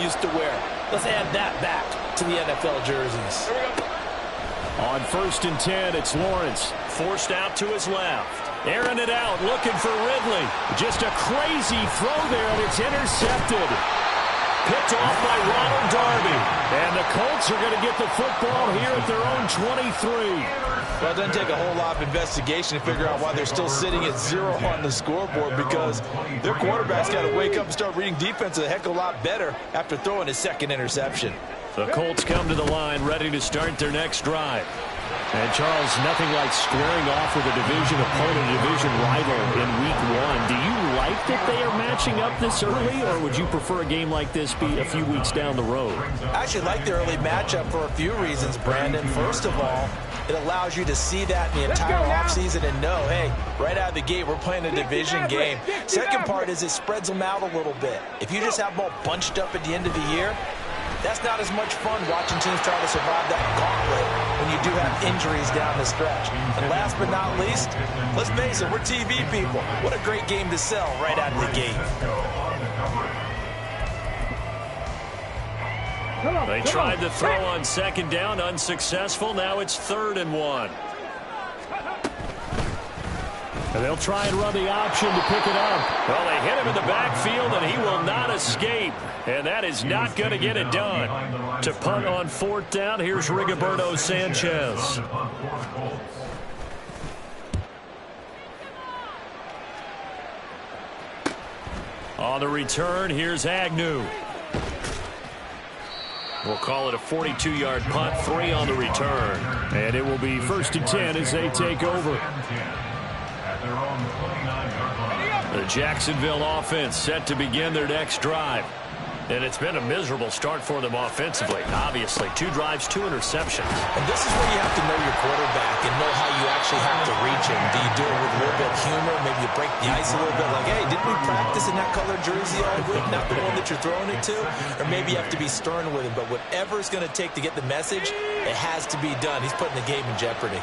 used to wear. Let's add that back to the NFL jerseys. On 1st and 10, it's Lawrence. Forced out to his left. Airing it out, looking for Ridley. Just a crazy throw there, and it's intercepted. Picked off by Ronald Darby. And the Colts are going to get the football here at their own 23. Well, it doesn't take a whole lot of investigation to figure out why they're still sitting at 0 on the scoreboard, because their quarterback's got to wake up and start reading defense a heck of a lot better after throwing his second interception. The Colts come to the line ready to start their next drive. And, Charles, nothing like squaring off with a division opponent, a division rival in Week 1. Do you like that they are matching up this early, or would you prefer a game like this be a few weeks down the road? I actually like the early matchup for a few reasons, Brandon. First of all, it allows you to see that in the entire offseason and know, hey, right out of the gate, we're playing a division game. Second part is it spreads them out a little bit. If you just have them all bunched up at the end of the year, that's not as much fun watching teams try to survive that gauntlet when you do have injuries down the stretch. And last but not least, let's face it, we're TV people. What a great game to sell right out of the gate. They tried to throw on 2nd down, unsuccessful. Now it's 3rd and 1. And they'll try and run the option to pick it up. Well, they hit him in the backfield, and he will not escape. And that is not going to get it done. To punt on 4th down, here's Rigoberto Sanchez. On the return, here's Agnew. We'll call it a 42-yard punt, 3 on the return. And it will be 1st and 10 as they take over. The Jacksonville offense set to begin their next drive. And it's been a miserable start for them offensively. Obviously, 2 drives, 2 interceptions. And this is where you have to know your quarterback and know how you actually have to reach him. Do you do it with a little bit of humor? Maybe you break the ice a little bit, like, hey, didn't we practice in that colored jersey all week, not the one that you're throwing it to? Or maybe you have to be stern with him. But whatever it's going to take to get the message, it has to be done. He's putting the game in jeopardy.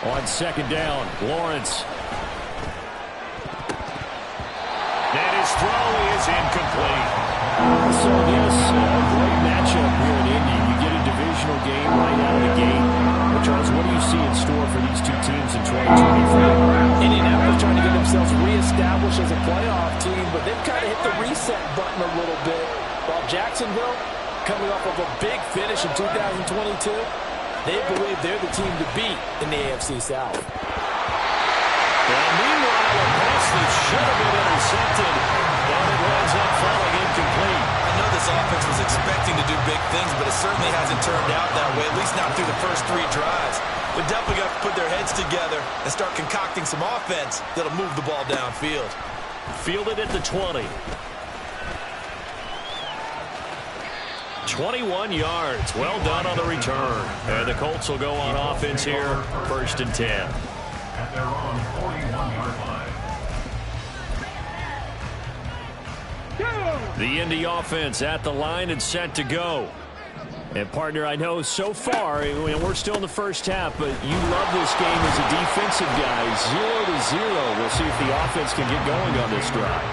On 2nd down, Lawrence. And his throw is incomplete. So, yes, a great matchup here in Indy. You get a divisional game right out of the gate. But, Charles, what do you see in store for these two teams in 2023? Indianapolis trying to get themselves reestablished as a playoff team, but they've kind of hit the reset button a little bit. While Jacksonville, coming off of a big finish in 2022, they believe they're the team to beat in the AFC South. Well, meanwhile, a pass that should have been intercepted, and it winds up falling incomplete. I know this offense was expecting to do big things, but it certainly hasn't turned out that way, at least not through the first 3 drives. They're definitely got to put their heads together and start concocting some offense that'll move the ball downfield. Fielded at the 20. 21 yards. Well done on the return. And the Colts will go on offense here, 1st and 10. At their own 41-yard line. The Indy offense at the line and set to go. And, partner, I know so far, and we're still in the first half, but you love this game as a defensive guy. 0-0. We'll see if the offense can get going on this drive.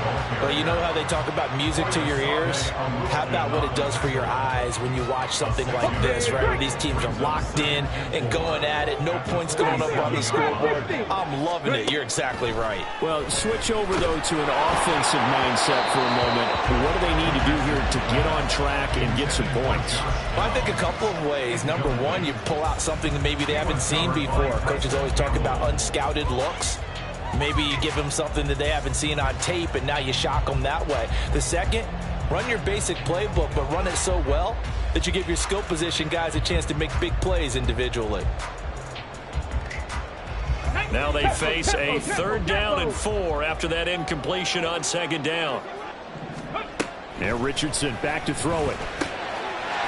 Well, you know how they talk about music to your ears? How about what it does for your eyes when you watch something like this, right? Where these teams are locked in and going at it. No points going up on the scoreboard. I'm loving it. You're exactly right. Well, switch over, though, to an offensive mindset for a moment. What do they need to do here to get on track and get some points? Well, I think a couple of ways. Number one, you pull out something that maybe they haven't seen before. Coaches always talk about unscouted looks. Maybe you give them something that they haven't seen on tape, and now you shock them that way. The second, run your basic playbook, but run it so well that you give your skill position guys a chance to make big plays individually. Now they face a 3rd down and 4 after that incompletion on 2nd down. Now Richardson back to throw it.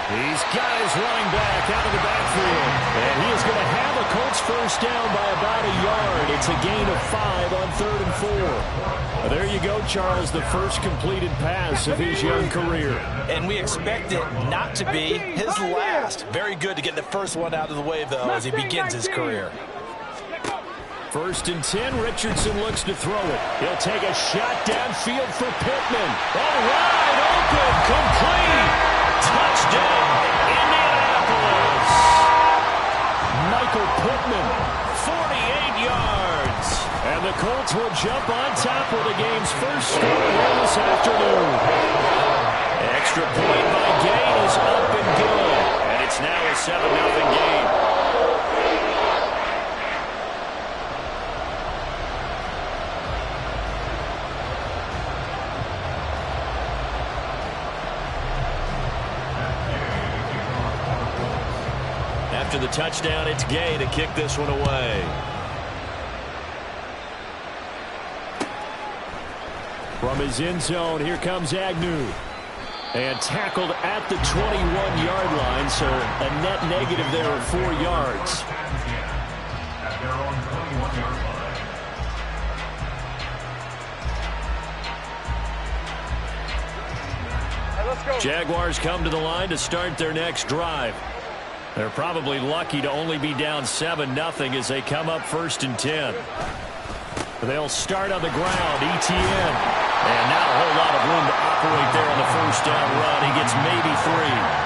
He's got his running back out of the backfield. And he is going to have a Colts first down by about a yard. It's a gain of 5 on 3rd and 4. There you go, Charles, the first completed pass of his young career. And we expect it not to be his last. Very good to get the first one out of the way, though, as he begins his career. First and 10, Richardson looks to throw it. He'll take a shot downfield for Pittman. All wide open, complete. Touchdown, Indianapolis. Michael Pittman, 48 yards. And the Colts will jump on top of the game's first score here this afternoon. Extra point by Gay is up and good. And it's now a 7-0 game. After the touchdown, it's Gay to kick this one away. From his end zone, here comes Agnew. And tackled at the 21-yard line, so a net negative there of 4 yards. Jaguars come to the line to start their next drive. They're probably lucky to only be down 7-0 as they come up first and 10. They'll start on the ground, ETN. And not a whole lot of room to operate there on the first down run. He gets maybe 3.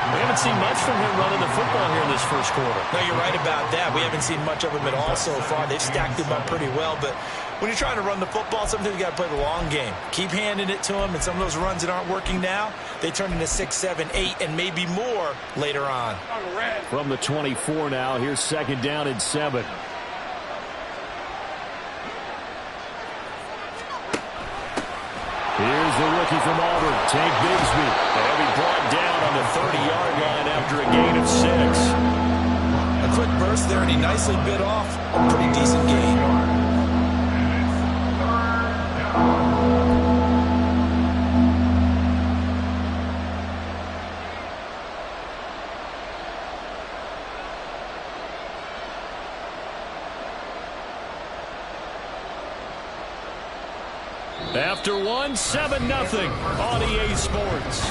We haven't seen much from him running the football here in this first quarter. No, you're right about that. We haven't seen much of him at all so far. They've stacked him up pretty well, but when you're trying to run the football, sometimes you got to play the long game. Keep handing it to him, and some of those runs that aren't working now, they turn into 6, 7, 8, and maybe more later on. From the 24 now, here's second down and 7. Here's the rookie from Auburn, Tank Bigsby. They'll be brought down on the 30-yard line after a gain of 6. A quick burst there, and he nicely bit off a pretty decent gain. After 1, 7-0 on EA Sports.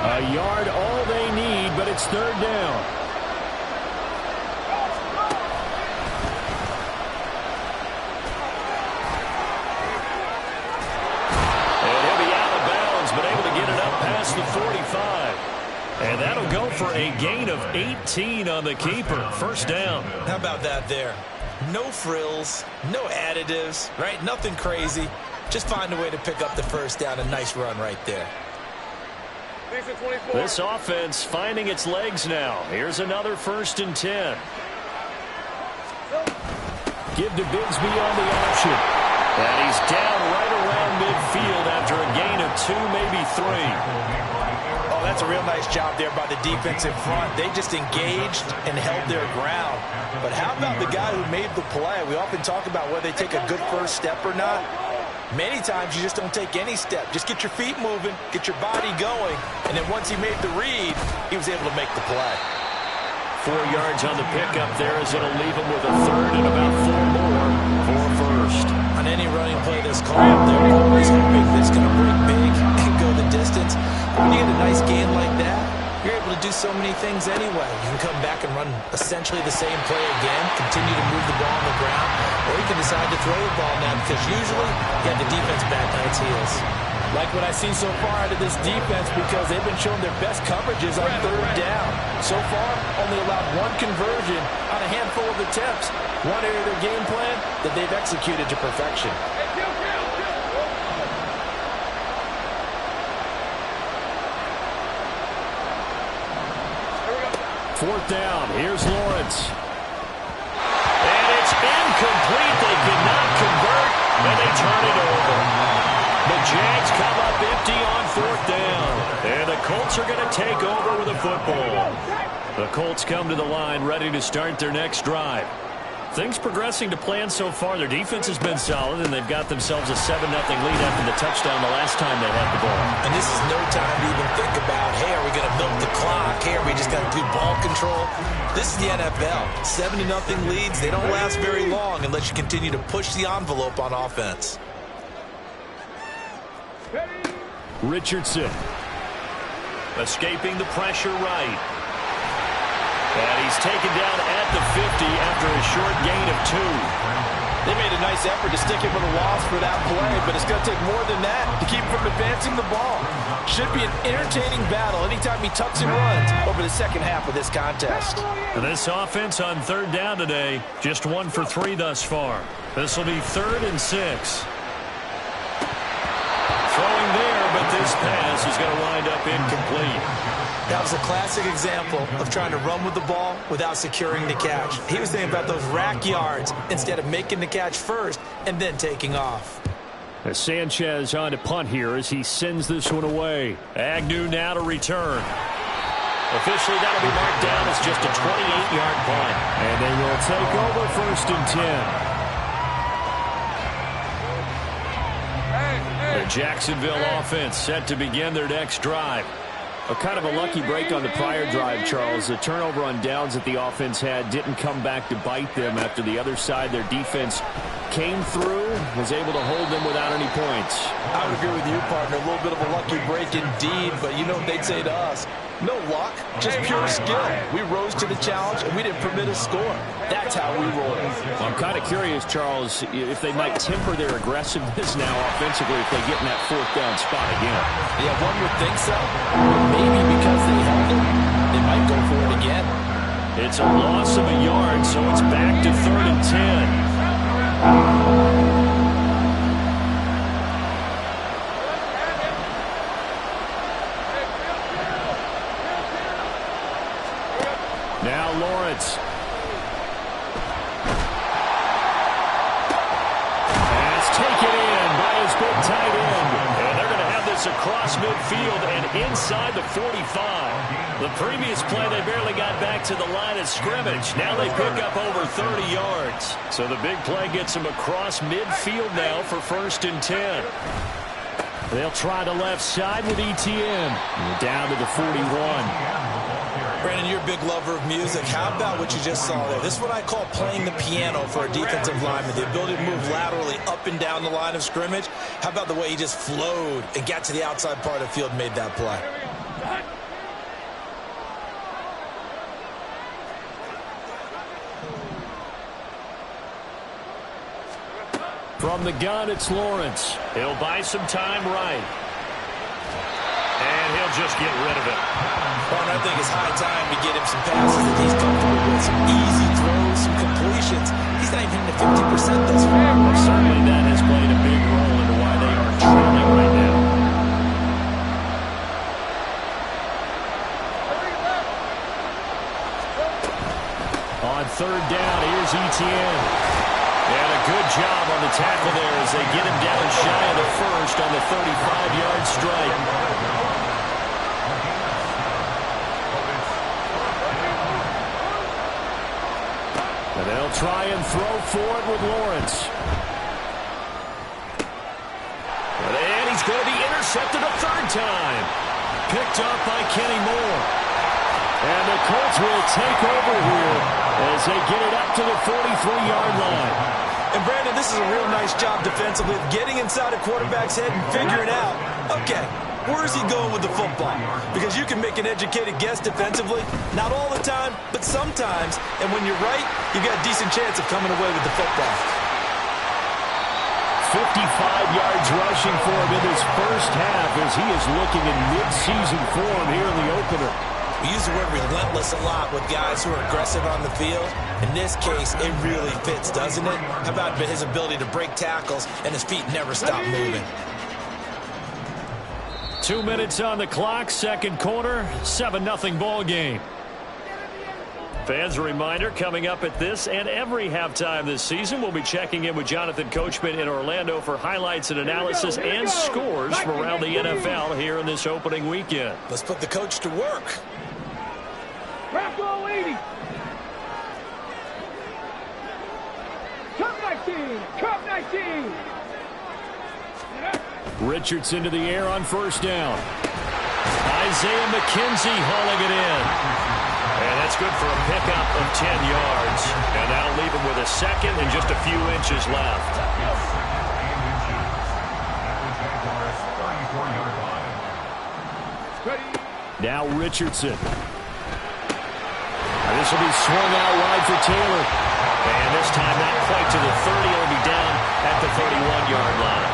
A yard all they need, but it's third down. The 45. And that'll go for a gain of 18 on the keeper. First down. How about that there? No frills, no additives, right? Nothing crazy. Just find a way to pick up the first down. A nice run right there. This offense finding its legs now. Here's another first and 10. Give to Bigsby on the option. And he's down right around midfield after a gain of 2, maybe 3. Oh, that's a real nice job there by the defense in front. They just engaged and held their ground. But how about the guy who made the play? We often talk about whether they take a good first step or not. Many times you just don't take any step. Just get your feet moving, get your body going, and then once he made the read, he was able to make the play. 4 yards on the pickup there as it'll leave him with a third and about 4 more for a first. On any running play that's called, they're always hoping that's going to break big and go the distance. But when you get a nice gain like that, you're able to do so many things anyway. You can come back and run essentially the same play again, continue to move the ball on the ground, or you can decide to throw the ball now because usually you have the defense back on its heels. Like what I see so far out of this defense because they've been showing their best coverages on third down. So far, only allowed 1 conversion on a handful of attempts. One area of their game plan that they've executed to perfection. Fourth down. Here's Lawrence. And it's incomplete. They could not convert, and they turn it over. The Jags come up empty on fourth down. And the Colts are going to take over with the football. The Colts come to the line ready to start their next drive. Things progressing to plan so far. Their defense has been solid, and they've got themselves a 7-0 lead after the touchdown the last time they had the ball. And this is no time to even think about, hey, are we going to milk the clock? Hey, are we just going to do ball control? This is the NFL. 7-0 leads, they don't last very long unless you continue to push the envelope on offense. Richardson escaping the pressure right. And he's taken down at the 50 after a short gain of 2. They made a nice effort to stick him with a loss for that play, but it's going to take more than that to keep him from advancing the ball. Should be an entertaining battle anytime he tucks and runs over the second half of this contest. And this offense on 3rd down today, just 1 for 3 thus far. This will be 3rd and 6. Throwing there, but this pass is going to wind up incomplete. That was a classic example of trying to run with the ball without securing the catch. He was thinking about those rack yards instead of making the catch first and then taking off. As Sanchez on to punt here as he sends this one away. Agnew now to return. Officially, that'll be marked down as just a 28-yard punt. And they will take over 1st and 10. The Jacksonville offense set to begin their next drive. A kind of a lucky break on the prior drive, Charles. The turnover on downs that the offense had didn't come back to bite them after the other side. Their defense came through, was able to hold them without any points. I would agree with you, partner. A little bit of a lucky break indeed, but you know what they'd say to us? No luck, just pure skill. We rose to the challenge, and we didn't permit a score. That's how we roll. I'm kind of curious, Charles, if they might temper their aggressiveness now offensively if they get in that 4th down spot again. Yeah, one would think so. Maybe because they held it, they might go for it again. It's a loss of a yard, so it's back to 3rd and 10. Now Lawrence. And it's taken in by his big tight end. And they're going to have this across midfield and inside the 45. The previous play, they barely got back to the line of scrimmage. Now they pick up over 30 yards. So the big play gets them across midfield now for 1st and 10. They'll try the left side with ETN. Down to the 41. Brandon, you're a big lover of music. How about what you just saw there? This is what I call playing the piano for a defensive lineman. The ability to move laterally up and down the line of scrimmage. How about the way he just flowed and got to the outside part of the field and made that play? From the gun, it's Lawrence. He'll buy some time right. And he'll just get rid of it. Well, I think it's high time to get him some passes that he's comfortable with. Some easy throws, some completions. He's not even hitting the 50% thus far. Certainly that has played a big role into why they are trailing right now. On 3rd down, here's ETN. And a good job on the tackle there as they get him down shy of the 1st on the 35-yard strike. And they'll try and throw for it with Lawrence. And he's going to be intercepted a 3rd time. Picked up by Kenny Moore. And the Colts will take over here as they get it up to the 43-yard line. And Brandon, this is a real nice job defensively of getting inside a quarterback's head and figuring out, okay, where is he going with the football? Because you can make an educated guess defensively, not all the time, but sometimes. And when you're right, you got a decent chance of coming away with the football. 55 yards rushing for him in his first half as he is looking in mid-season form here in the opener. We use the word relentless a lot with guys who are aggressive on the field. In this case, it really fits, doesn't it? How about his ability to break tackles and his feet never stop moving? 2 minutes on the clock, 2nd quarter, 7-0 ball game. Fans, a reminder, coming up at this and every halftime this season, we'll be checking in with Jonathan Coachman in Orlando for highlights and analysis and scores from around the NFL here in this opening weekend. Let's put the coach to work. Richardson to the air on first down. Isaiah McKenzie hauling it in. And that's good for a pickup of 10 yards. And that'll leave him with a second and just a few inches left. Now Richardson. This will be swung out wide for Taylor. And this time not quite to the 30. It'll be down at the 31-yard line.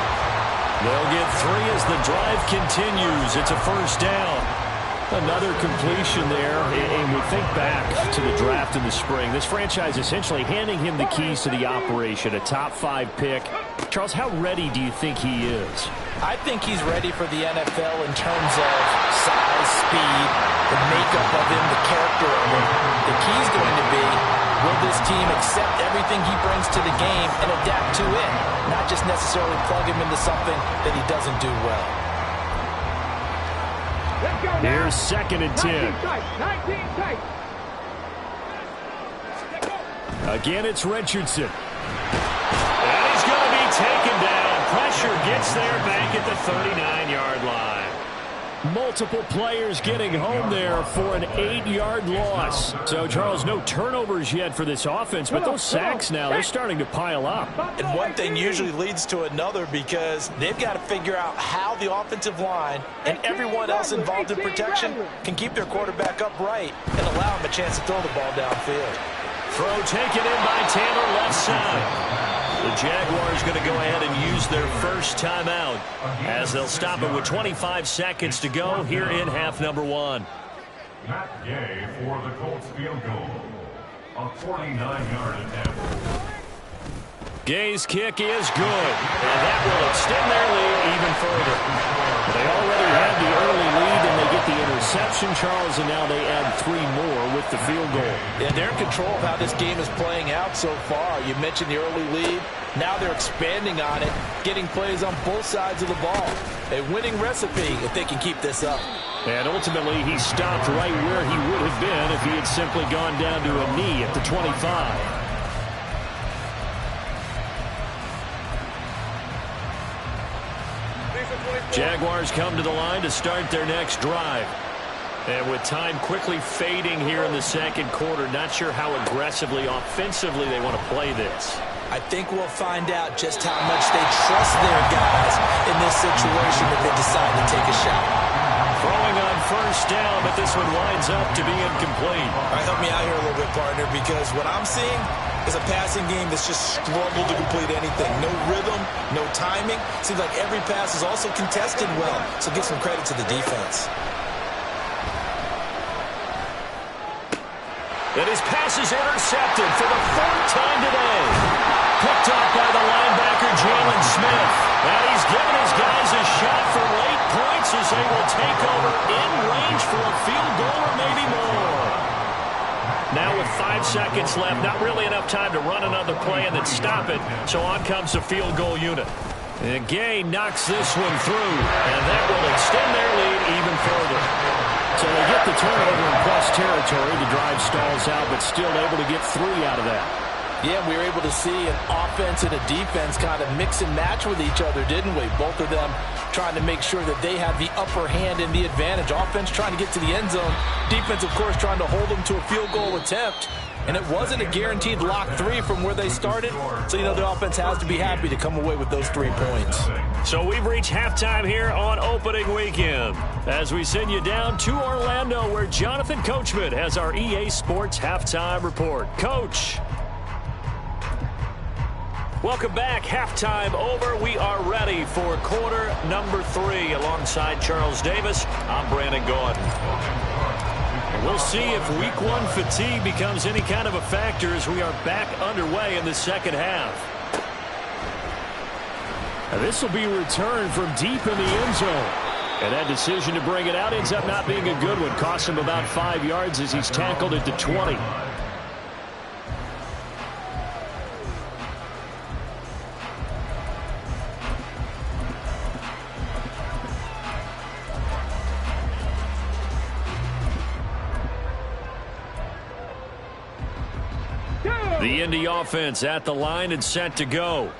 They'll get 3 as the drive continues. It's a first down. Another completion there. And we think back to the draft in the spring. This franchise essentially handing him the keys to the operation, a top 5 pick. Charles, how ready do you think he is? I think he's ready for the NFL in terms of size, speed, the makeup of him, the character of him. The key's going to be, will this team accept everything he brings to the game and adapt to it? Not just necessarily plug him into something that he doesn't do well. Here's 2nd and 10. Again, it's Richardson. And he's going to be taken down. Pressure gets there back at the 39-yard line. Multiple players getting home there for an 8-yard loss. So, Charles, no turnovers yet for this offense, but those sacks now, they're starting to pile up. And one thing usually leads to another because they've got to figure out how the offensive line and everyone else involved in protection can keep their quarterback upright and allow him a chance to throw the ball downfield. Throw taken in by Taylor, left side. The Jaguars going to go ahead and use their first timeout as they'll stop it with 25 seconds to go here in half number 1. Matt Gay for the Colts field goal. A 49-yard attempt. Gay's kick is good, and that will extend their lead even further. They already had the early lead, and they get the interception, Charles, and now they add 3 more with the field goal. Yeah, they're in control of how this game is playing out so far. You mentioned the early lead. Now they're expanding on it, getting plays on both sides of the ball. A winning recipe if they can keep this up. And ultimately, he stopped right where he would have been if he had simply gone down to a knee at the 25. Jaguars come to the line to start their next drive. And with time quickly fading here in the second quarter, not sure how aggressively, offensively they want to play this. I think we'll find out just how much they trust their guys in this situation if they decide to take a shot. Throwing on first down, but this one winds up to be incomplete. All right, help me out here a little bit, partner, because what I'm seeing is a passing game that's just struggled to complete anything. No rhythm, no timing. Seems like every pass is also contested well, so give some credit to the defense. And his pass is intercepted for the 3rd time today. Picked up by the linebacker, Jalen Smith. And he's given his guys a shot for late points as they will take over in range for a field goal or maybe more. Now with 5 seconds left, not really enough time to run another play and then stop it. So on comes the field goal unit. And Gay knocks this one through, and that will extend their lead even further. So they get the turnover in plus territory. The drive stalls out, but still able to get 3 out of that. Yeah, we were able to see an offense and a defense kind of mix and match with each other, didn't we? Both of them trying to make sure that they have the upper hand and the advantage. Offense trying to get to the end zone. Defense, of course, trying to hold them to a field goal attempt. And it wasn't a guaranteed lock 3 from where they started. So, you know, the offense has to be happy to come away with those 3 points. So we've reached halftime here on opening weekend as we send you down to Orlando where Jonathan Coachman has our EA Sports halftime report. Coach. Welcome back. Halftime over. We are ready for quarter number 3 alongside Charles Davis. I'm Brandon Gaudin. We'll see if week 1 fatigue becomes any kind of a factor as we are back underway in the second half. Now this will be returned from deep in the end zone. And that decision to bring it out ends up not being a good one. Cost him about 5 yards as he's tackled at the 20. The Indy offense at the line and set to go.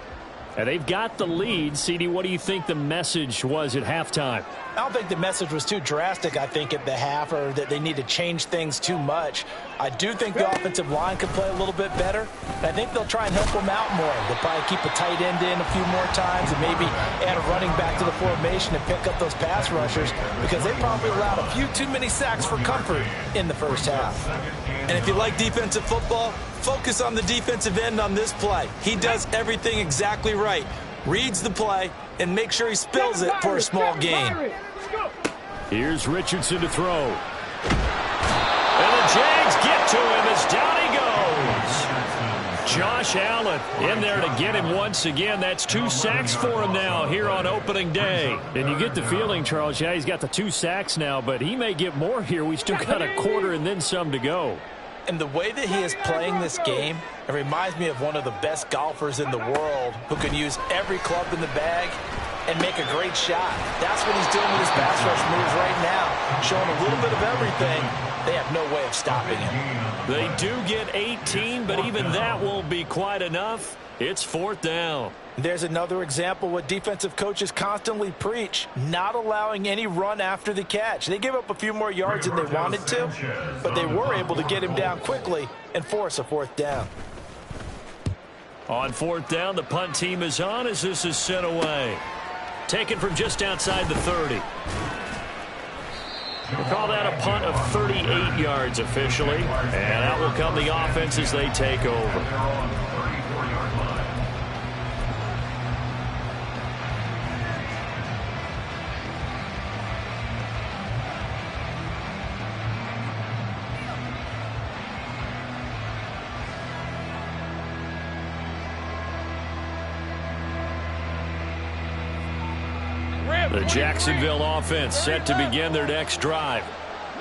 And they've got the lead. CD, what do you think the message was at halftime? I don't think the message was too drastic, I think, at the half, or that they need to change things too much. I do think the offensive line could play a little bit better. And I think they'll try and help them out more. They'll probably keep a tight end in a few more times and maybe add a running back to the formation and pick up those pass rushers, because they probably allowed a few too many sacks for comfort in the first half. And if you like defensive football, focus on the defensive end on this play. He does everything exactly right. Reads the play and make sure he spills it for a small gain. Here's Richardson to throw. And the Jags get to him as down he goes. Josh Allen in there to get him once again. That's 2 sacks for him now here on opening day. And you get the feeling, Charles, yeah, he's got the 2 sacks now, but he may get more here. We still got a quarter and then some to go. And the way that he is playing this game, it reminds me of one of the best golfers in the world who can use every club in the bag and make a great shot. That's what he's doing with his pass rush moves right now, showing a little bit of everything. They have no way of stopping him. They do get 18, but even that won't be quite enough. It's 4th down. There's another example what defensive coaches constantly preach, not allowing any run after the catch. They gave up a few more yards than they wanted to, but they were able to get him down quickly and force a 4th down. On 4th down, the punt team is on as this is sent away. Taken from just outside the 30. We'll call that a punt of 38 yards officially, and out will come the offense as they take over. The Jacksonville offense set to begin their next drive.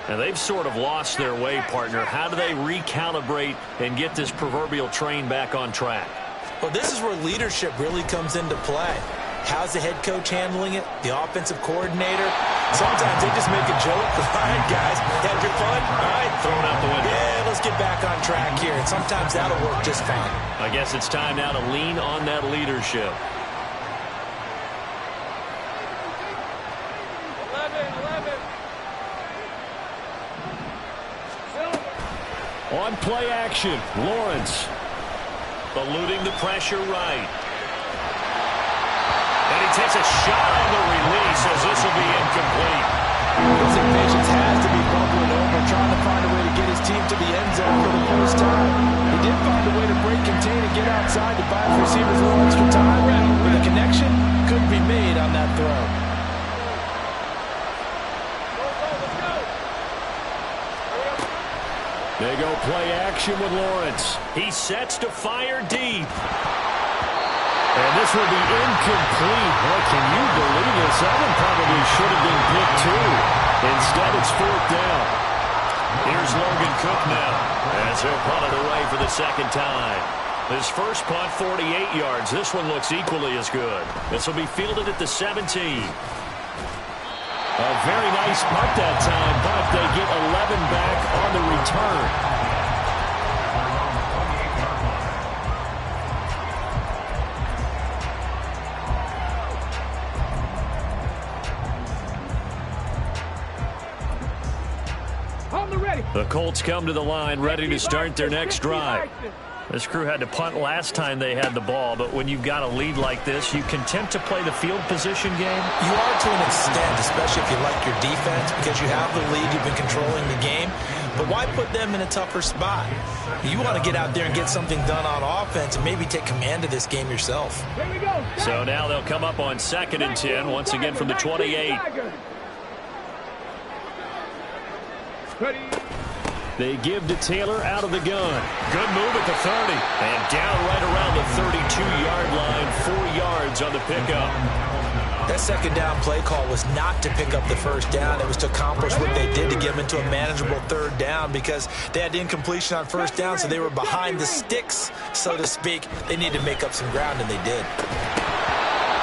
And they've sort of lost their way, partner. How do they recalibrate and get this proverbial train back on track? Well, this is where leadership really comes into play. How's the head coach handling it? The offensive coordinator? Sometimes they just make a joke. All right, guys, had your fun? All right, throw it out the window. Yeah, let's get back on track here. And sometimes that'll work just fine. I guess it's time now to lean on that leadership. On play action, Lawrence eluding the pressure right. And he takes a shot on the release as this will be incomplete. His impatience has to be bubbling over, trying to find a way to get his team to the end zone for the first time. He did find a way to break, contain, and get outside to buy his receivers a little extra time, but the connection couldn't be made on that throw. They go play action with Lawrence. He sets to fire deep. And this will be incomplete. Boy, can you believe this? That one probably should have been picked too. Instead, it's 4th down. Here's Logan Cook now as he'll punt it away for the 2nd time. His first punt, 48 yards. This one looks equally as good. This will be fielded at the 17. A very nice punt that time, but they get 11 back on the return. The Colts come to the line, ready to start their next drive. This crew had to punt last time they had the ball, but when you've got a lead like this, you can tempt to play the field position game. You are to an extent, especially if you like your defense, because you have the lead, you've been controlling the game. But why put them in a tougher spot? You want to get out there and get something done on offense and maybe take command of this game yourself. So now they'll come up on 2nd and 10, once again from the 28. They give to Taylor out of the gun. Good move at the 30. And down right around the 32-yard line, 4 yards on the pickup. That 2nd down play call was not to pick up the 1st down. It was to accomplish what they did to get them into a manageable 3rd down, because they had incompletion on 1st down, so they were behind the sticks, so to speak. They needed to make up some ground, and they did.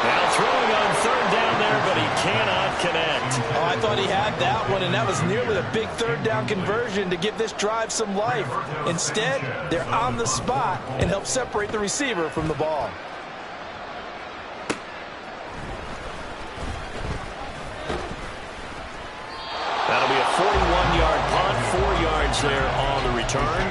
Now throwing on third down there, but he cannot connect. Oh, I thought he had that one, and that was nearly a big third down conversion to give this drive some life. Instead, they're on the spot and help separate the receiver from the ball. That'll be a 41-yard punt, 4 yards there on the return.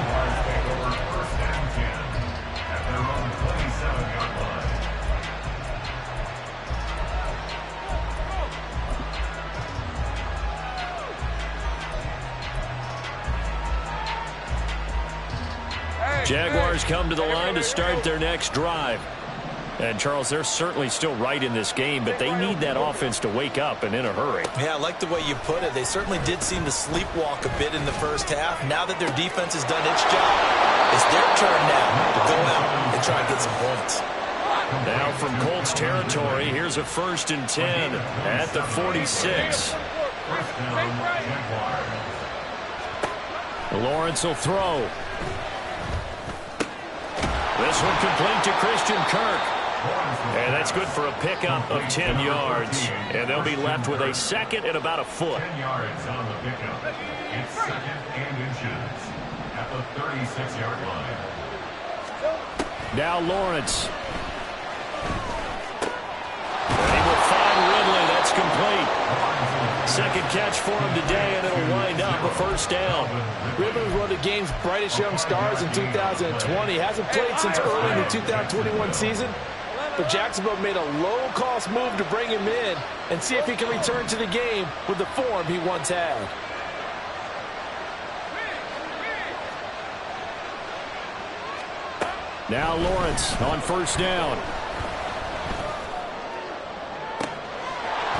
Jaguars come to the line to start their next drive. And, Charles, they're certainly still right in this game, but they need that offense to wake up and in a hurry. Yeah, I like the way you put it. They certainly did seem to sleepwalk a bit in the first half. Now that their defense has done its job, it's their turn now to go out and try and get some points. Now from Colts territory, here's a 1st and 10 at the 46. Lawrence will throw. This one complete to Christian Kirk. And that's good for a pickup of 10 yards. And they'll be left with a second and about a foot. 10 yards on the pickup. It's 2nd and inches at the 36-yard line. Now Lawrence. And he will find Ridley. That's complete. Second catch for him today, and it'll wind up a 1st down. Ridley was one of the game's brightest young stars in 2020. Hasn't played since early in the 2021 season. But Jacksonville made a low-cost move to bring him in and see if he can return to the game with the form he once had. Now Lawrence on 1st down.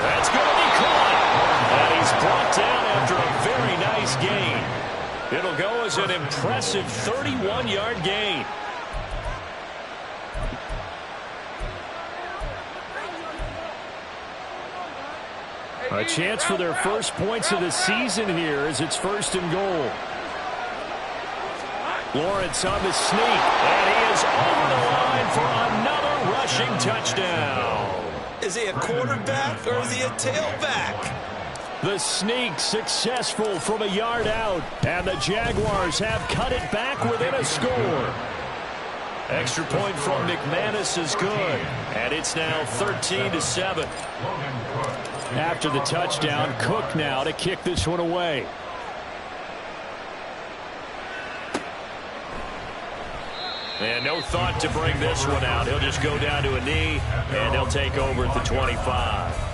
That's going to be caught. And he's brought down after a very nice gain. It'll go as an impressive 31-yard gain. A chance for their first points of the season here as it's 1st and goal. Lawrence on the sneak, and he is over the line for another rushing touchdown. Is he a quarterback or is he a tailback? The sneak successful from a yard out, and the Jaguars have cut it back within a score. Extra point from McManus is good, and it's now 13-7. After the touchdown, Cook now to kick this one away. And no thought to bring this one out. He'll just go down to a knee, and they'll take over at the 25.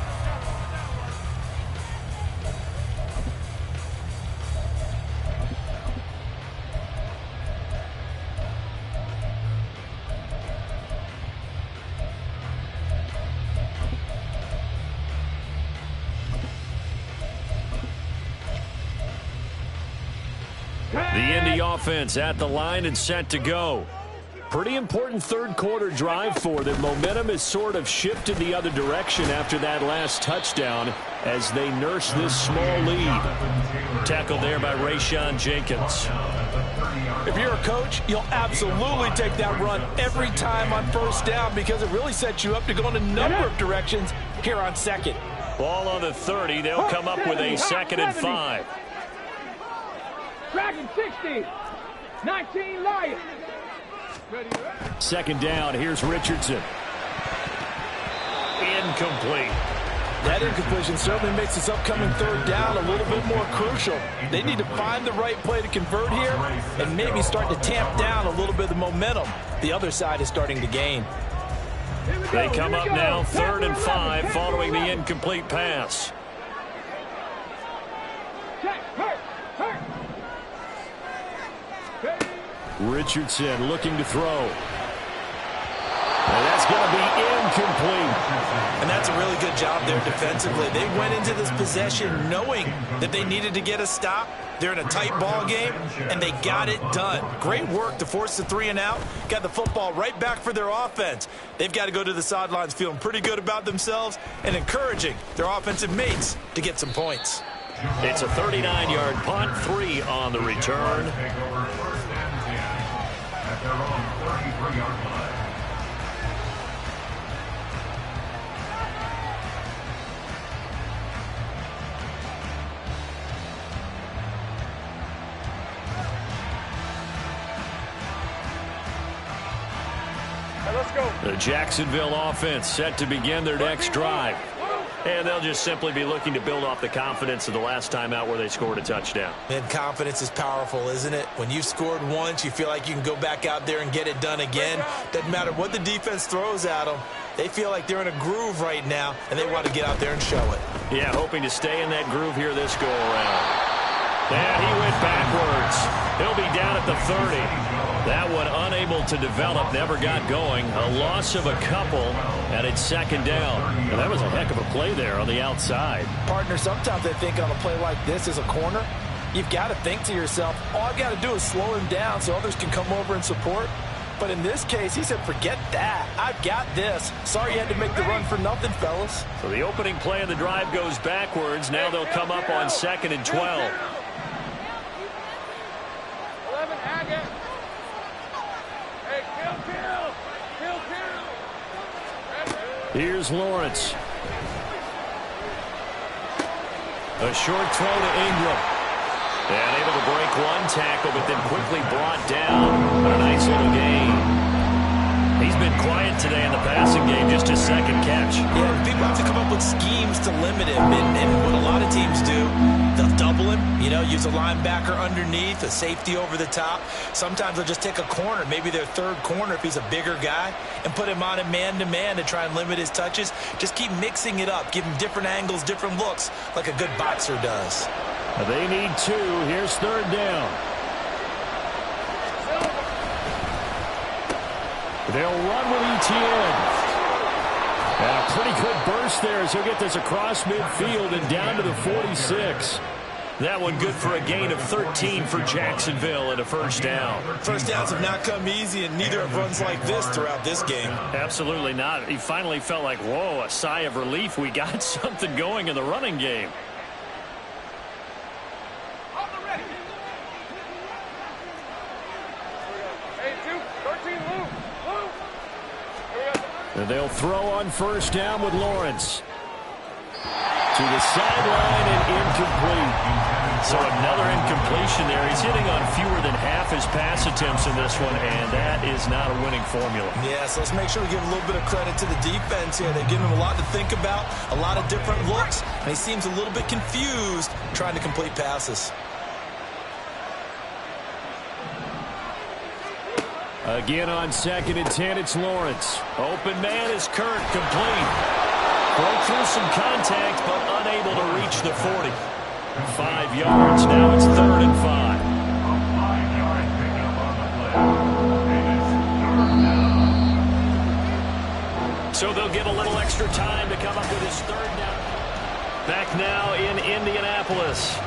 The Indy offense at the line and set to go. Pretty important third quarter drive for them. Momentum has sort of shifted the other direction after that last touchdown as they nurse this small lead. Tackled there by Rayshon Jenkins. If you're a coach, you'll absolutely take that run every time on 1st down because it really sets you up to go in a number of directions here on 2nd. Ball on the 30. They'll come up with a 2nd and 5. Dragon 60, 19 Lions. 2nd down. Here's Richardson. Incomplete. That incompletion certainly makes this upcoming 3rd down a little bit more crucial. They need to find the right play to convert here and maybe start to tamp down a little bit of the momentum the other side is starting to gain. They come up now 3rd and 5 following the incomplete pass. Richardson looking to throw. And that's going to be incomplete. And that's a really good job there defensively. They went into this possession knowing that they needed to get a stop. They're in a tight ball game, and they got it done. Great work to force the 3 and out. Got the football right back for their offense. They've got to go to the sidelines feeling pretty good about themselves and encouraging their offensive mates to get some points. It's a 39-yard punt, 3 on the return. The Jacksonville offense set to begin their next drive. And they'll just simply be looking to build off the confidence of the last time out where they scored a touchdown. And confidence is powerful, isn't it? When you've scored once, you feel like you can go back out there and get it done again. Doesn't matter what the defense throws at them. They feel like they're in a groove right now, and they want to get out there and show it. Yeah, hoping to stay in that groove here this go-around. And he went backwards. He'll be down at the 30. That one unable to develop, never got going. A loss of a couple, and it's second down. And that was a heck of a play there on the outside. Partner, sometimes I think on a play like this as a corner, you've got to think to yourself, all I've got to do is slow him down so others can come over and support. But in this case, he said, forget that. I've got this. Sorry you had to make the run for nothing, fellas. So the opening play of the drive goes backwards. Now they'll come up on 2nd and 12. Here's Lawrence. A short throw to Ingram. And able to break one tackle, but then quickly brought down on a nice little gain. He's been quiet today in the passing game, just his second catch. Yeah, people have to come up with schemes to limit him, and what a lot of teams do, they'll double him, use a linebacker underneath, a safety over the top. Sometimes they'll just take a corner, maybe their third corner if he's a bigger guy, and put him on a man-to-man to try and limit his touches. Just keep mixing it up, give him different angles, different looks, like a good boxer does. They need 2. Here's 3rd down. They'll run with Etienne. And a pretty good burst there as he'll get this across midfield and down to the 46. That one good for a gain of 13 for Jacksonville and a first down. First downs have not come easy, and neither have runs like this throughout this game. Absolutely not. He finally felt like, whoa, a sigh of relief. We got something going in the running game. And they'll throw on first down with Lawrence. To the sideline and incomplete. So another incompletion there. He's hitting on fewer than half his pass attempts in this one, and that is not a winning formula. Yeah, so let's make sure we give a little bit of credit to the defense here. They've given him a lot to think about, a lot of different looks, and he seems a little bit confused trying to complete passes. Again on 2nd and 10, it's Lawrence. Open man is Kirk, complete. Broke through some contact, but unable to reach the 40. 5 yards, now it's 3rd and 5. So they'll get a little extra time to come up with his 3rd down. Back now in Indianapolis.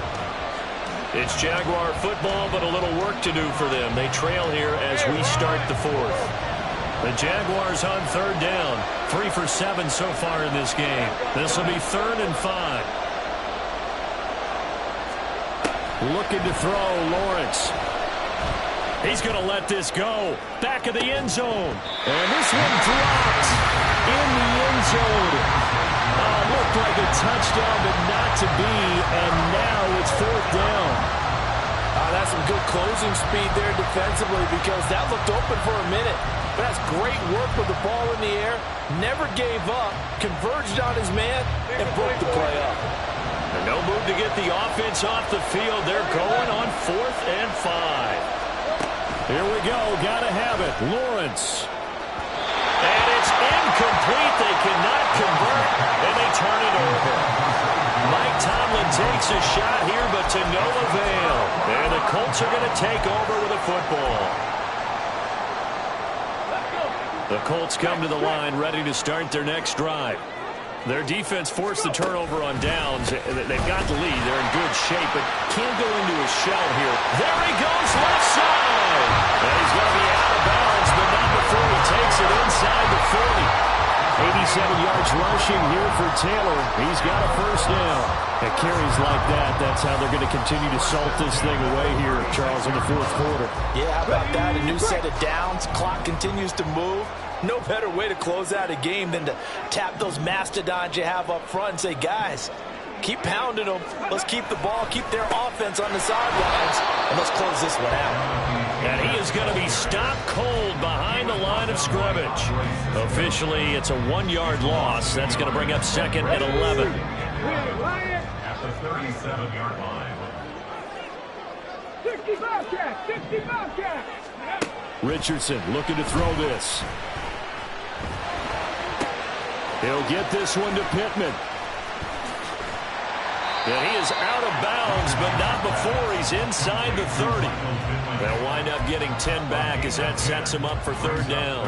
It's Jaguar football, but a little work to do for them. They trail here as we start the 4th. The Jaguars on 3rd down. 3 for 7 so far in this game. This will be 3rd and 5. Looking to throw, Lawrence. He's going to let this go. Back of the end zone. And this one dropped in the end zone. Looked like a touchdown, but not to be, and now it's 4th down. That's some good closing speed there defensively because that looked open for a minute. But that's great work with the ball in the air. Never gave up, converged on his man, and broke the play up. And no move to get the offense off the field. They're going on 4th and 5. Here we go. Got to have it. Lawrence. And it's incomplete. They cannot convert, and they turn it over. Mike Tomlin takes a shot here, but to no avail. And the Colts are going to take over with a football. The Colts come to the line, ready to start their next drive. Their defense forced the turnover on downs. They've got the lead. They're in good shape, but can't go into a shell here. There he goes, left side. And he's going to be out of bounds, but not before he takes it inside the 40. 87 yards rushing here for Taylor. He's got a first down. At carries like that, that's how they're going to continue to salt this thing away here, Charles, in the 4th quarter. Yeah, how about that? A new set of downs. Clock continues to move. No better way to close out a game than to tap those mastodons you have up front and say, guys, keep pounding them. Let's keep the ball, keep their offense on the sidelines, and let's close this one out. And he is going to be stopped cold behind the line of scrimmage. Officially, it's a 1-yard loss. That's going to bring up second and 11. At the 37-yard line. 65 catch, 65 catch. Richardson looking to throw this. He'll get this one to Pittman. And he is out of bounds, but not before he's inside the 30. They'll wind up getting 10 back as that sets him up for third down.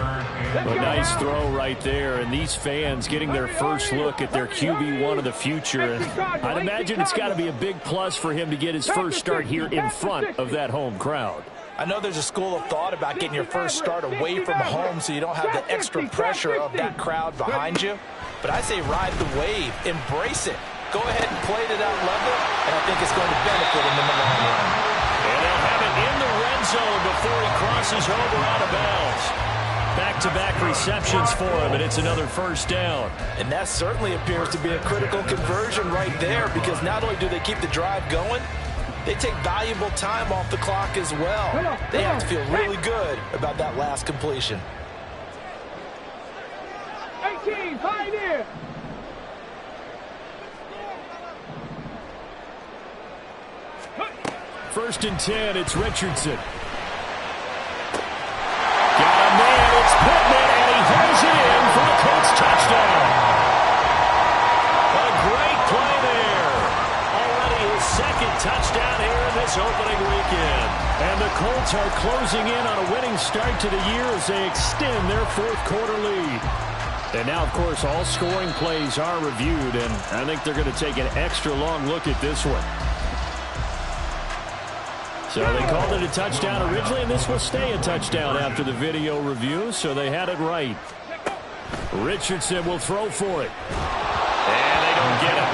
A nice throw right there, and these fans getting their first look at their QB1 of the future. And I'd imagine it's got to be a big plus for him to get his first start here in front of that home crowd. I know there's a school of thought about getting your first start away from home so you don't have the extra pressure of that crowd behind you. But I say ride the wave, embrace it. Go ahead and play to that level, and I think it's going to benefit him in the long run. And they'll have it in the red zone before he crosses over out of bounds. Back-to-back receptions for him, and it's another first down. And that certainly appears to be a critical conversion right there, because not only do they keep the drive going, they take valuable time off the clock as well. They have to feel really good about that last completion. 18, Pioneer. First and 10, it's Richardson. Got a man, it's Pittman, and he throws it in for the Colts touchdown. A great play there. Already his second touchdown here in this opening weekend. And the Colts are closing in on a winning start to the year as they extend their fourth-quarter lead. And now, of course, all scoring plays are reviewed, and I think they're going to take an extra long look at this one. So they called it a touchdown originally, and this will stay a touchdown after the video review, so they had it right. Richardson will throw for it. And they don't get it.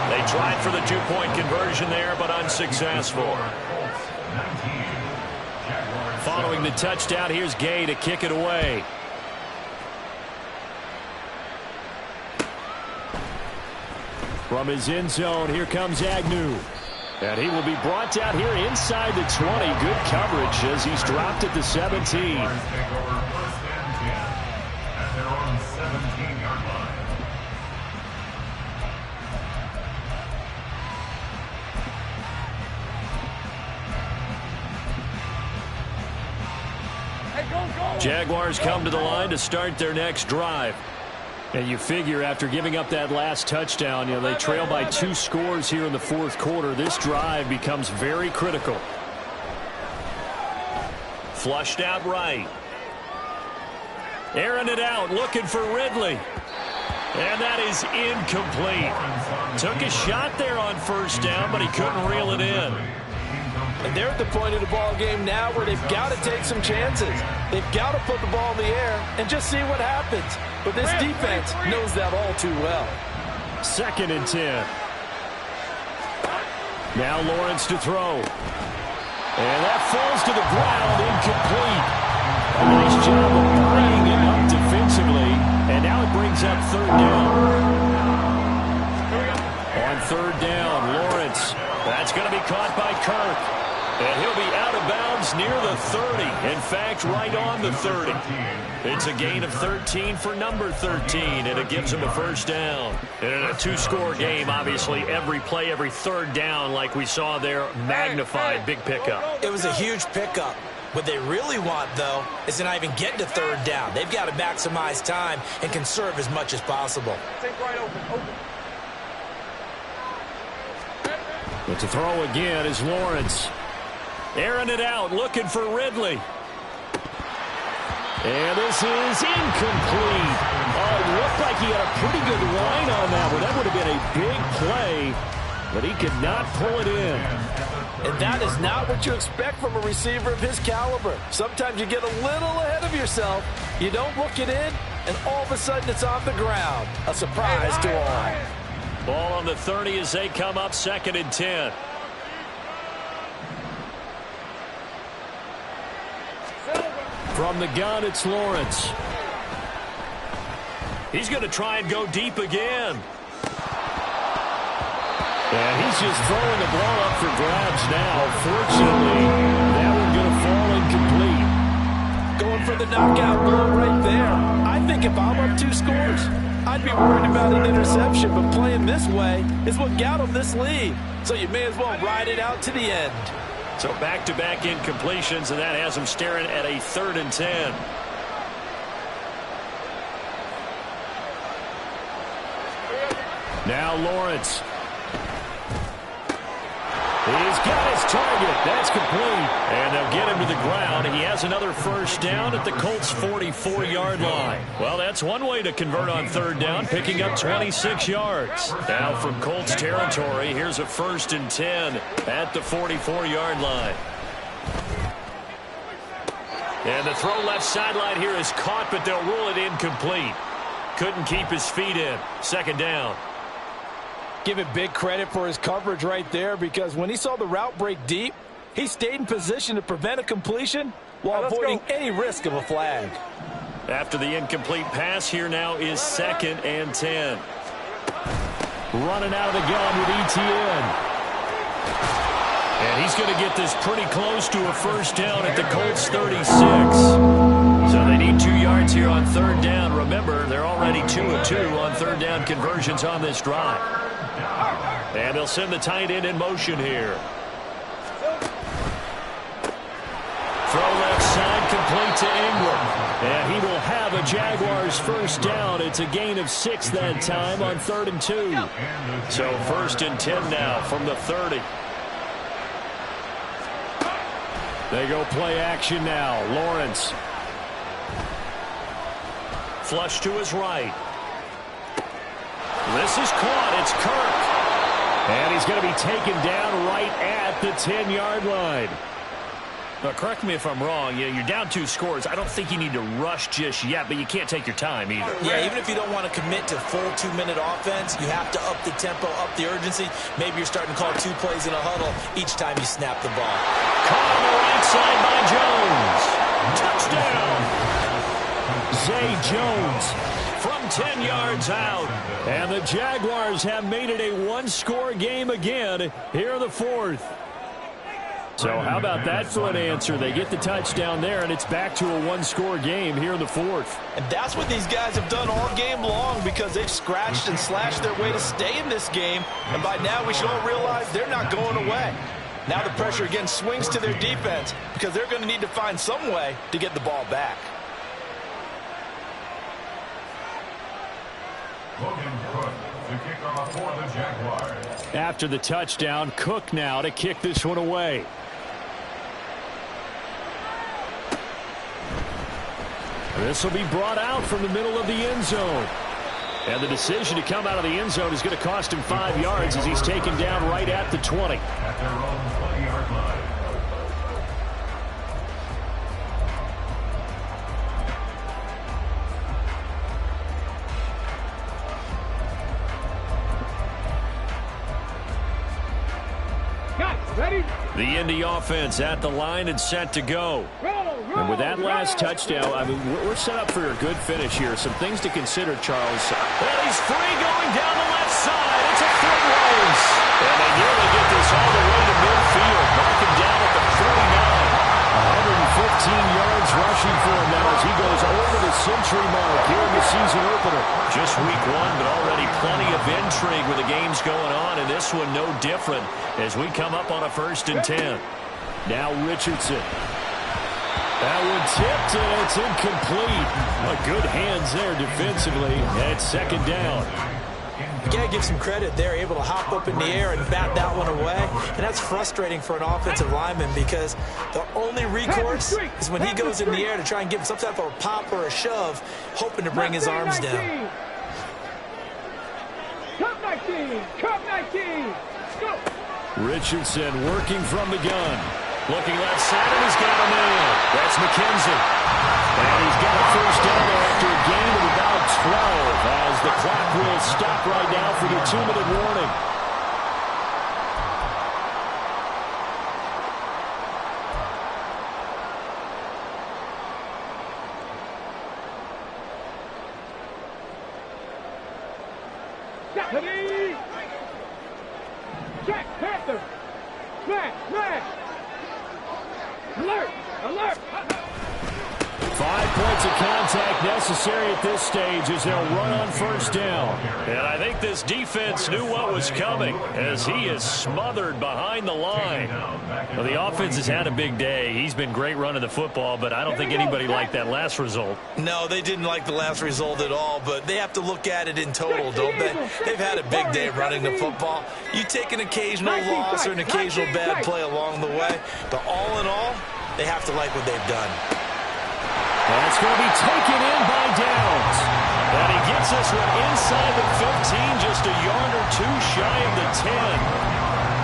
They tried for the two-point conversion there, but unsuccessful. Following the touchdown, here's Gay to kick it away. From his end zone, here comes Agnew. And he will be brought down here inside the 20. Good coverage as he's dropped at the 17. Jaguars come to the line to start their next drive. And you figure after giving up that last touchdown, they trail by 2 scores here in the fourth quarter. This drive becomes very critical. Flushed out right. Airing it out, looking for Ridley. And that is incomplete. Took a shot there on first down, but he couldn't reel it in. And they're at the point of the ball game now where they've got to take some chances. They've got to put the ball in the air and just see what happens. But this defense knows that all too well. Second and 10. Now Lawrence to throw. And that falls to the ground, incomplete. A nice job of bringing it up defensively. And now it brings up third down. On third down, Lawrence. That's going to be caught by Kirk. And he'll be out of bounds near the 30. In fact, right on the 30. It's a gain of 13 for number 13, and it gives him a first down. And in a 2-score game, obviously, every play, every third down, like we saw there, magnified, big pickup. It was a huge pickup. What they really want, though, is to not even get to third down. They've got to maximize time and conserve as much as possible. Take right open. But to throw again is Lawrence. Airing it out, looking for Ridley. And this is incomplete. Oh, it looked like he had a pretty good line on that one. That would have been a big play, but he could not pull it in. And that is not what you expect from a receiver of his caliber. Sometimes you get a little ahead of yourself. You don't look it in, and all of a sudden it's off the ground. A surprise to all. Ball on the 30 as they come up, second and 10. From the gun, it's Lawrence. He's going to try and go deep again. And he's just throwing the ball up for grabs now. Fortunately, that one going to fall incomplete. for the knockout blow right there. I think if I'm up 2 scores, I'd be worried about an interception, but playing this way is what got him this lead. So you may as well ride it out to the end. So back-to-back incompletions, and that has him staring at a 3rd and 10. Now Lawrence. He's got his target. That's complete. And they'll get him to the ground. He has another first down at the Colts' 44-yard line. Well, that's one way to convert on 3rd down, picking up 26 yards. Now from Colts territory, here's a 1st and 10 at the 44-yard line. And the throw left sideline here is caught, but they'll rule it incomplete. Couldn't keep his feet in. 2nd down. Give it big credit for his coverage right there, because when he saw the route break deep, he stayed in position to prevent a completion while avoiding any risk of a flag. After the incomplete pass, here now is 2nd and 10. Running out of the gun with ETN. And he's going to get this pretty close to a first down at the Colts 36. So they need 2 yards here on 3rd down. Remember, they're already 2 of 2 on 3rd down conversions on this drive. And they'll send the tight end in motion here. Throw left side, complete to Ingram. And he will have a Jaguars first down. It's a gain of 6 that time on 3rd and 2. So 1st and 10 now from the 30. They go play action now. Lawrence. Flush to his right. This is caught. It's Kirk. And he's going to be taken down right at the 10-yard line. Now, correct me if I'm wrong. You're down 2 scores. I don't think you need to rush just yet, but you can't take your time either. Yeah, even if you don't want to commit to full 2-minute offense, you have to up the tempo, up the urgency. Maybe you're starting to call 2 plays in a huddle each time you snap the ball. Caught on the right side by Jones. Touchdown. Zay Jones from 10 yards out. And the Jaguars have made it a 1-score game again here in the 4th. So how about that for an answer? They get the touchdown there, and it's back to a 1-score game here in the 4th. And that's what these guys have done all game long, because they've scratched and slashed their way to stay in this game. And by now we should all realize they're not going away. Now the pressure again swings to their defense, because they're going to need to find some way to get the ball back. After the touchdown, Cook now to kick this one away. This will be brought out from the middle of the end zone. And the decision to come out of the end zone is going to cost him 5 yards as he's taken down right at the 20. At their own 20-yard line. Ready? The Indy offense at the line and set to go. And with that last touchdown, I mean, we're set up for a good finish here. Some things to consider, Charles. And he's free going down the left side. It's a foot race. And they nearly get this all the way to midfield. Mark him down at the 49. 115 yards rushing for him now as he goes over the century mark here in the season opener. Just week 1, but already plenty of intrigue with the games going on, and this one no different as we come up on a 1st and 10. Now Richardson. That one tipped, and it's incomplete. Good hands there defensively, and it's 2nd down. You got to give some credit. They're able to hop up in the air and bat that one away. And that's frustrating for an offensive lineman, because the only recourse is when he goes in the air to try and give some type of a pop or a shove, hoping to bring his arms down. Cup 19! Cup 19! Go! Richardson working from the gun. Looking left side, and he's got a man. That's McKenzie. And he's got a first down there after a gain of about 12 as the clock will stop right now for the 2-minute warning. Ready? Check, Panther! Smash, smash! Alert! Alert! 5 points of contact necessary at this stage as they'll run on first down. And I think this defense knew what was coming as he is smothered behind the line. Well, the offense has had a big day. He's been great running the football, but I don't think anybody liked that last result. No, they didn't like the last result at all, but they have to look at it in total, don't they? They've had a big day running the football. You take an occasional loss or an occasional bad play along the way, but all in all, they have to like what they've done. That's going to be taken in by Downs. And he gets this one inside the 15, just a yard or two shy of the 10.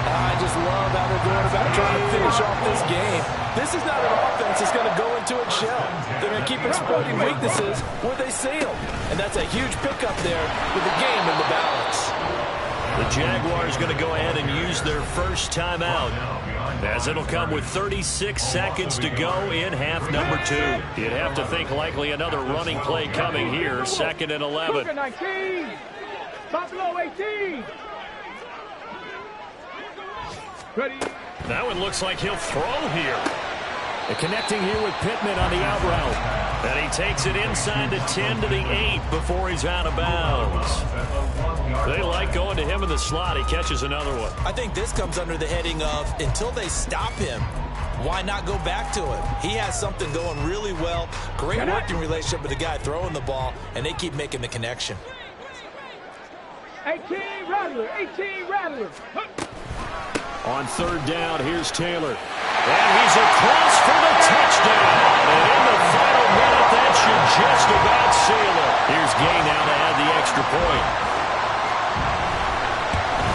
I just love how they're going about trying to finish off this game. This is not an offense that's going to go into its shell. They're going to keep exploiting weaknesses where they see them. And that's a huge pickup there with the game in the balance. The Jaguars going to go ahead and use their first timeout, as it'll come with 36 seconds to go in half number 2. You'd have to think likely another running play coming here, 2nd and 11. 19. Buffalo 18. Ready. Now it looks like he'll throw here. And connecting here with Pittman on the out route. And he takes it inside the 10 to the 8 before he's out of bounds. They like going to him in the slot. He catches another one. I think this comes under the heading of until they stop him, why not go back to him? He has something going really well. Great working relationship with the guy throwing the ball, and they keep making the connection. 18 Rattler. 18 Rattler. On 3rd down, here's Taylor. And he's across for the touchdown.